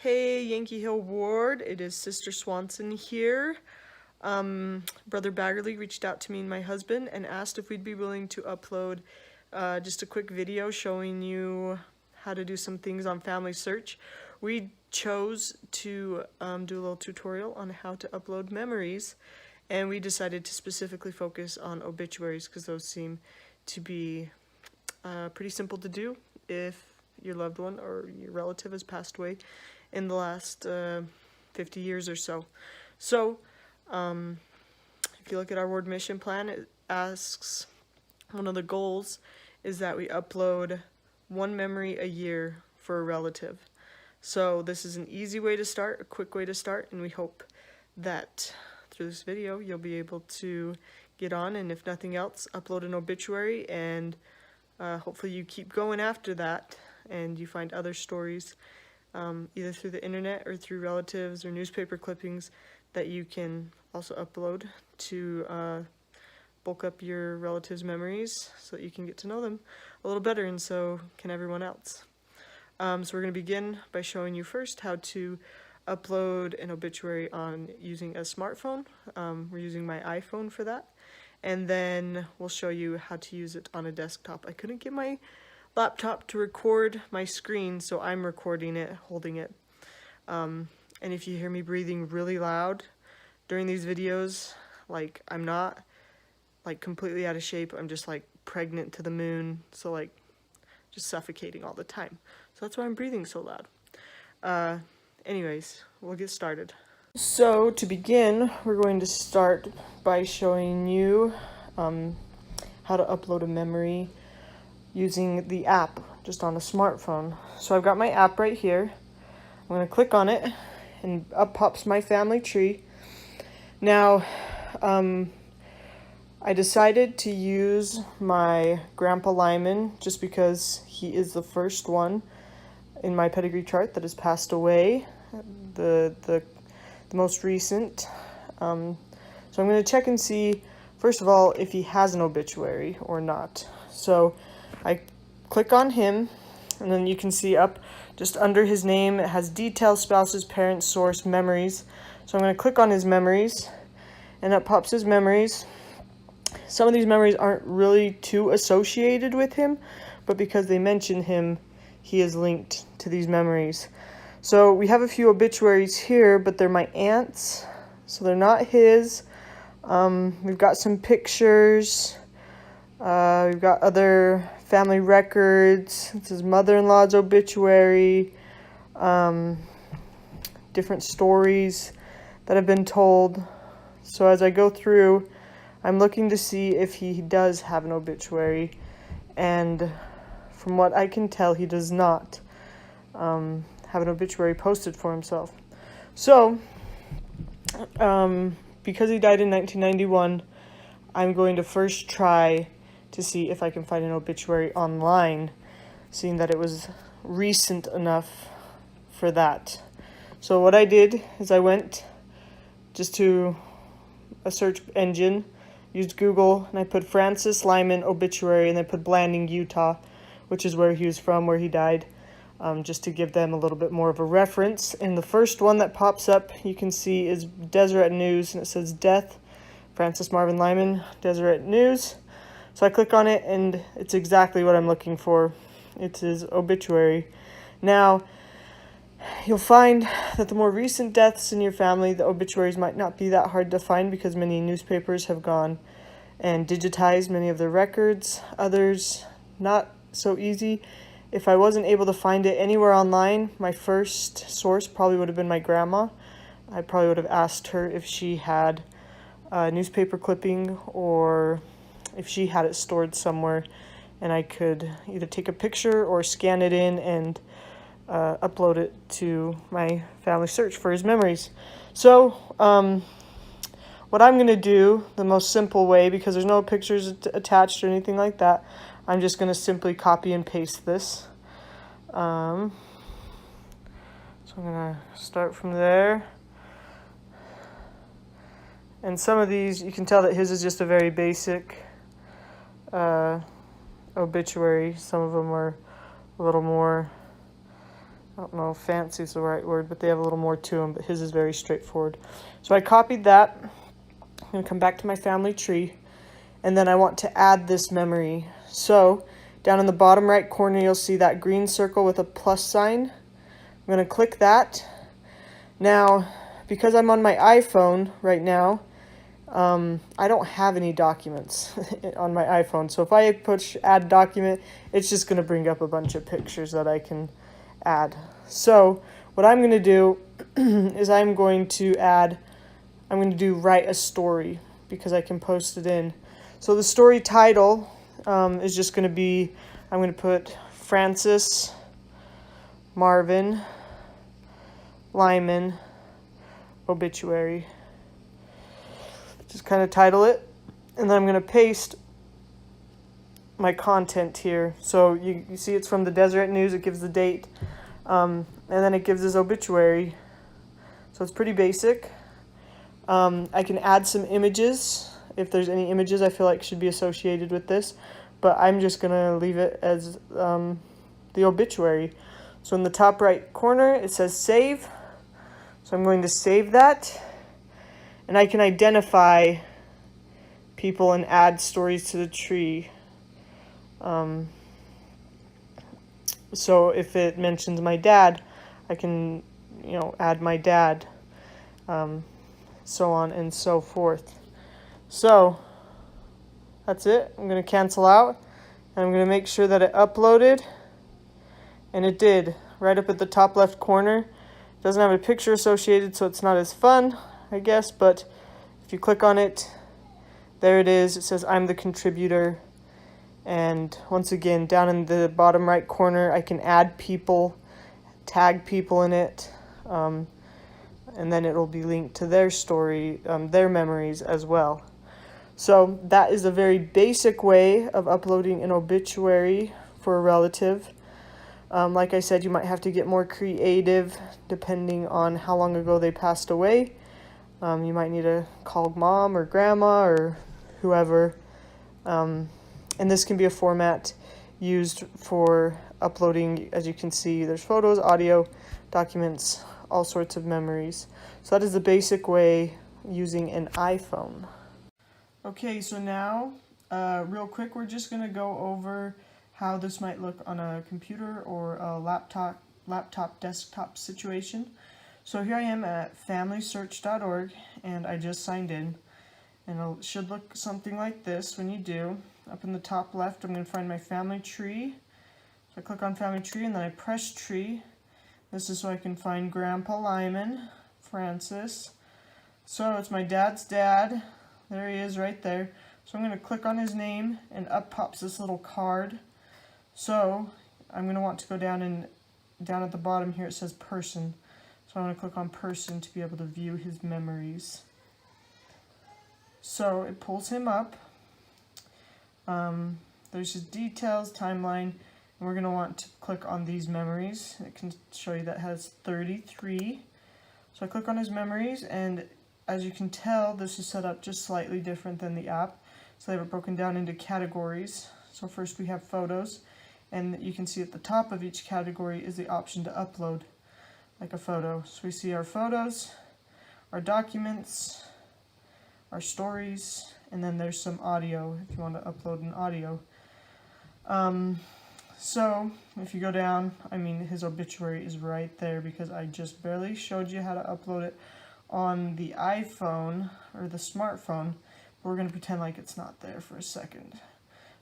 Hey, Yankee Hill Ward, it is Sister Swanson here. Brother Baggerly reached out to me and my husband and asked if we'd be willing to upload just a quick video showing you how to do some things on FamilySearch. We chose to do a little tutorial on how to upload memories, and we decided to specifically focus on obituaries because those seem to be pretty simple to do if your loved one or your relative has passed away in the last 50 years or so. So, if you look at our ward mission plan, it asks, one of the goals is that we upload one memory a year for a relative. So this is an easy way to start, a quick way to start, and we hope that through this video you'll be able to get on, and if nothing else, upload an obituary, and hopefully you keep going after that and you find other stories either through the internet or through relatives or newspaper clippings that you can also upload to bulk up your relatives' memories so that you can get to know them a little better, and so can everyone else. So we're going to begin by showing you first how to upload an obituary on using a smartphone. We're using my iPhone for that, and then we'll show you how to use it on a desktop. I couldn't get my laptop to record my screen, so I'm recording it, holding it. And if you hear me breathing really loud during these videos, like, I'm not like completely out of shape, I'm just like pregnant to the moon, so like just suffocating all the time. So that's why I'm breathing so loud. Anyways, we'll get started. So to begin, we're going to start by showing you how to upload a memory using the app just on a smartphone. So I've got my app right here. I'm going to click on it and up pops my family tree. Now I decided to use my Grandpa Lyman just because he is the first one in my pedigree chart that has passed away, the most recent. So I'm going to check and see, first of all, if he has an obituary or not. So I click on him, and then you can see up just under his name it has details, spouses, parents, source, memories. So I'm going to click on his memories, and up pops his memories. Some of these memories aren't really too associated with him, but because they mention him, he is linked to these memories. So we have a few obituaries here, but they're my aunt's, so they're not his. We've got some pictures. We've got other family records. This is mother-in-law's obituary. Different stories that have been told. So as I go through, I'm looking to see if he does have an obituary, and from what I can tell, he does not have an obituary posted for himself. So, because he died in 1991, I'm going to first try to see if I can find an obituary online, seeing that it was recent enough for that. So what I did is I went just to a search engine, used Google, and I put Francis Lyman obituary, and I put Blanding, Utah, which is where he was from, where he died, just to give them a little bit more of a reference. And the first one that pops up, you can see, is Deseret News, and it says Death, Francis Marvin Lyman, Deseret News. So I click on it, and it's exactly what I'm looking for. It's his obituary. Now, you'll find that the more recent deaths in your family, the obituaries might not be that hard to find because many newspapers have gone and digitized many of their records. Others, not so easy. If I wasn't able to find it anywhere online, my first source probably would have been my grandma. I probably would have asked her if she had a newspaper clipping or if she had it stored somewhere, and I could either take a picture or scan it in and upload it to my FamilySearch for his memories. So what I'm going to do, the most simple way, because there's no pictures attached or anything like that, I'm just going to simply copy and paste this. So I'm going to start from there. And some of these, you can tell that his is just a very basic obituary. Some of them are a little more I don't know if fancy is the right word, but they have a little more to them, but his is very straightforward. So I copied that. I'm going to come back to my family tree, and then I want to add this memory. So down in the bottom right corner, you'll see that green circle with a plus sign. I'm going to click that. Now, because I'm on my iPhone right now, I don't have any documents on my iPhone. So if I push add document, it's just going to bring up a bunch of pictures that I can add. So what I'm going to do is I'm going to do write a story, because I can post it in. So the story title is just going to be, I'm going to put Francis Marvin Lyman obituary. Just kind of title it, and then I'm going to paste my content here. So you see it's from the Deseret News, it gives the date, and then it gives his obituary. So it's pretty basic. I can add some images if there's any images I feel like should be associated with this, but I'm just going to leave it as the obituary. So in the top right corner it says save, so I'm going to save that, and I can identify people and add stories to the tree. So if it mentions my dad, I can, add my dad, so on and so forth. So that's it. I'm going to cancel out, and I'm going to make sure that it uploaded, and it did. Right up at the top left corner. It doesn't have a picture associated, so it's not as fun, I guess, but if you click on it, there it is. It says I'm the contributor, and once again, down in the bottom right corner, I can add people, tag people in it, and then it'll be linked to their story, their memories as well. So that is a very basic way of uploading an obituary for a relative. Like I said, you might have to get more creative depending on how long ago they passed away. You might need to call mom or grandma or whoever. And this can be a format used for uploading. As you can see, there's photos, audio, documents, all sorts of memories. So that is the basic way using an iPhone. Okay, so now, real quick, we're just going to go over how this might look on a computer or a laptop desktop situation. So here I am at FamilySearch.org, and I just signed in, and it should look something like this when you do. Up in the top left, I'm going to find my family tree. So I click on family tree, and then I press tree. This is so I can find Grandpa Lyman, Francis. So it's my dad's dad. There he is right there. So I'm going to click on his name, and up pops this little card. So I'm going to want to go down at the bottom here it says person. So I'm going to click on person to be able to view his memories. So it pulls him up. There's his details, timeline, and we're going to want to click on these memories. It can show you that has 33. So I click on his memories, and as you can tell, this is set up just slightly different than the app. So they have it broken down into categories. So first we have photos, and you can see at the top of each category is the option to upload like a photo. So we see our photos, our documents, our stories, and then there's some audio if you want to upload an audio. So if you go down, his obituary is right there because I just barely showed you how to upload it on the iPhone or the smartphone, but we're going to pretend like it's not there for a second.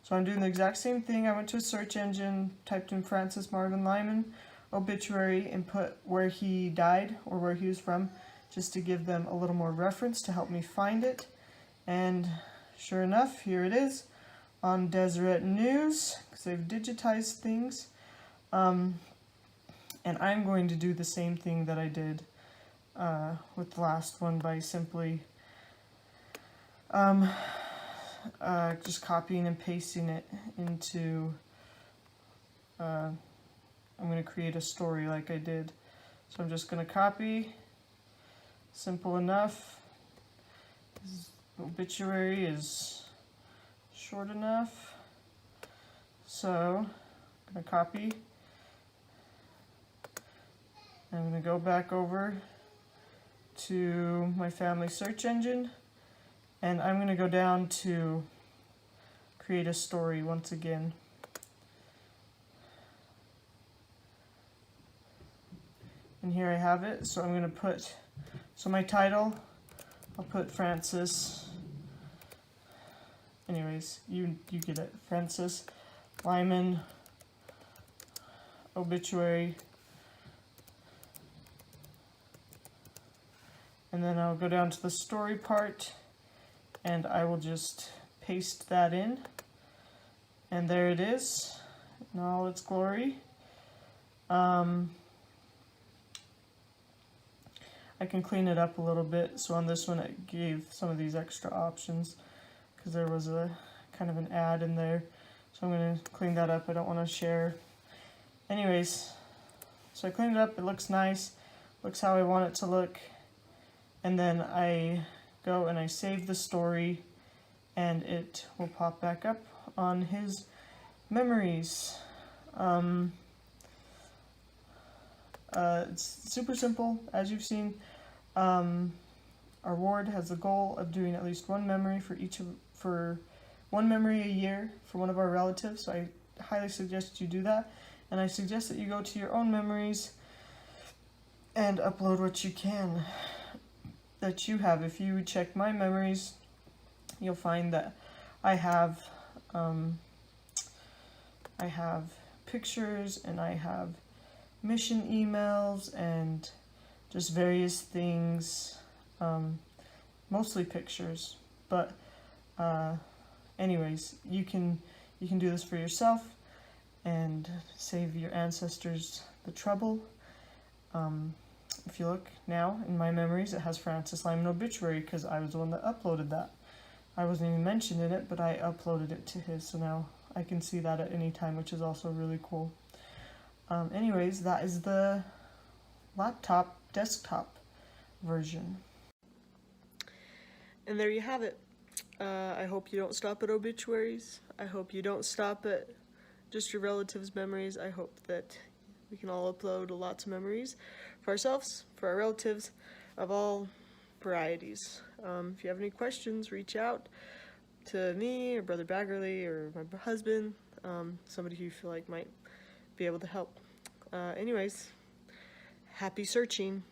So I'm doing the exact same thing. I went to a search engine, typed in Francis Marvin Lyman obituary, and put where he died or where he was from, just to give them a little more reference to help me find it. And sure enough, here it is on Deseret News, because they've digitized things. And I'm going to do the same thing that I did with the last one by simply just copying and pasting it into, I'm going to create a story like I did. So I'm just going to copy, simple enough. His obituary is short enough, so I'm going to copy, I'm going to go back over to my family search engine, and I'm going to go down to create a story once again. And here I have it. So I'm going to put, so my title, I'll put Francis. Anyways, you get it. Francis Lyman Obituary. And then I'll go down to the story part, and I will just paste that in. And there it is in all its glory. I can clean it up a little bit. So on this one it gave some of these extra options because there was a kind of an ad in there. So I'm going to clean that up. I don't want to share. Anyways, so I cleaned it up. It looks nice. Looks how I want it to look. And then I go and I save the story, and it will pop back up on his memories. It's super simple, as you've seen. Our ward has the goal of doing at least one memory for one memory a year for one of our relatives. So I highly suggest you do that, and I suggest that you go to your own memories and upload what you can that you have. If you check my memories, you'll find that I have pictures, and I have mission emails and just various things, mostly pictures, but anyways, you can do this for yourself and save your ancestors the trouble. If you look now in my memories, it has Francis Lyman Obituary because I was the one that uploaded that. I wasn't even mentioned in it, but I uploaded it to his, so now I can see that at any time, which is also really cool. Anyways, that is the laptop desktop version. And there you have it. I hope you don't stop at obituaries. I hope you don't stop at just your relatives' memories. I hope that we can all upload lots of memories for ourselves, for our relatives, of all varieties. If you have any questions, reach out to me or Brother Baggerly or my husband, somebody who you feel like might be able to help. Anyways, happy searching.